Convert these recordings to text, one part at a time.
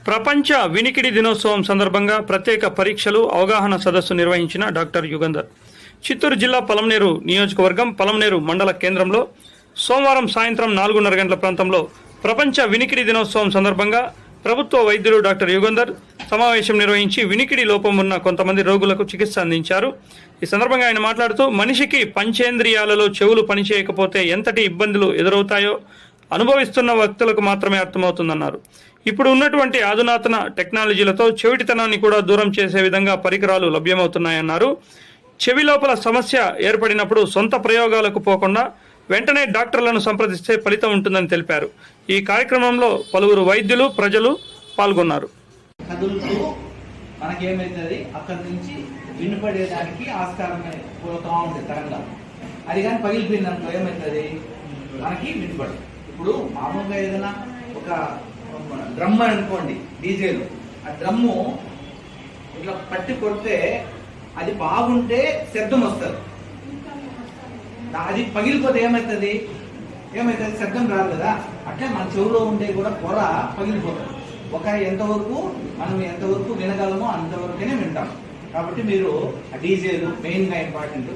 ప్రపంచ వినికిడి దినోత్సవం సందర్భంగా ప్రత్యేక పరీక్షలు అవగాహన సదస్సు నిర్వహించిన డాక్టర్ యుగంధర్ చిత్తూరు జిల్లా పలమనేరు నియోజకవర్గం పలమనేరు మండల కేంద్రంలో సోమవారం సాయంత్రం 4:30 గంటల ప్రాంతంలో ప్రపంచ వినికిడి దినోత్సవం సందర్భంగా ప్రభుత్వ వైద్యులు డాక్టర్ యుగంధర్ సమావేశం నిర్వహించి వినికిడి లోపం ఉన్న కొంతమంది రోగులకు చికిత్స అందించారు. ఈ సందర్భంగా ఆయన మాట్లాడుతూ మనిషికి పంచేంద్రియాలలో చెవులు పనిచేయకపోతే ఎంతటి ఇబ్బందులు ఎదురవుతాయో అనుభవిస్తున్న వ్యక్తులకు మాత్రమే అర్థమవుతుందన్నారు. ఇప్పుడు ఉన్నటువంటి అధునాతన టెక్నాలజీలతో చెవిటితనాన్ని కూడా దూరం చేసే విధంగా పరికరాలు లభ్యమవుతున్నాయన్నారు. చెవి లోపల సమస్య ఏర్పడినప్పుడు సొంత ప్రయోగాలకు పోకుండా వెంటనే డాక్టర్లను సంప్రదిస్తే ఫలితం ఉంటుందని తెలిపారు. ఈ కార్యక్రమంలో పలువురు వైద్యులు ప్రజలు పాల్గొన్నారు. మనకేమైతుంది అక్కడి నుంచి వినపడేదానికి ఆస్కారం పోతా ఉంటుంది తరంగాలు. అది కానీ పగిలిపోయిందనుకో ఏమవుతుంది మనకి వినపడదు. ఇప్పుడు మామూలుగా ఏదైనా ఒక డ్రమ్ అనుకోండి, డీజేలు, ఆ డ్రమ్ము ఇట్లా పట్టి కొడితే అది బాగుంటే శబ్దం వస్తుంది. అది పగిలిపోతే ఏమవుతుంది శబ్దం రాదు కదా. అట్లే మన చెవులో ఉండే కూడా పొర పగిలిపోతుంది. ఎంతవరకు మనం ఎంతవరకు వినగలమో అంతవరకునే వింటాం. కాబట్టి మీరు ఆ డీజేలు మెయిన్గా ఇంపార్టెంట్.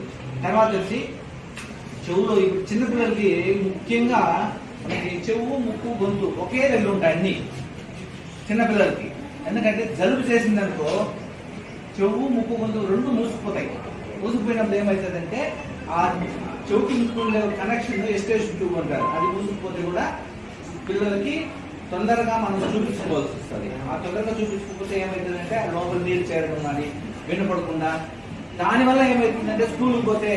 తర్వాత వచ్చి చెవులో ఇప్పుడు చిన్నపిల్లలకి ముఖ్యంగా మనకి చెవు, ముక్కు, గొంతు ఒకే దగ్గర ఉంటాయి అన్ని చిన్నపిల్లలకి. ఎందుకంటే జలుబు చేసిందనుకో చెవు, ముక్కు, గొంతు రెండు మూసుకుపోతాయి. మూసుకుపోయినప్పుడు ఏమవుతుందంటే ఆ చెవుకి ముక్కు కనెక్షన్ ఎస్టేషన్ ట్యూబ్ అంటారు, అది మూసుకుపోతే కూడా పిల్లలకి తొందరగా మనం చూపించుకోవాల్సి వస్తుంది. ఆ తొందరగా చూపించుకోకపోతే ఏమవుతుందంటే లోపల నీళ్ళు చేరడం కానీ వినపడకుండా, దానివల్ల ఏమవుతుందంటే స్కూల్కి పోతే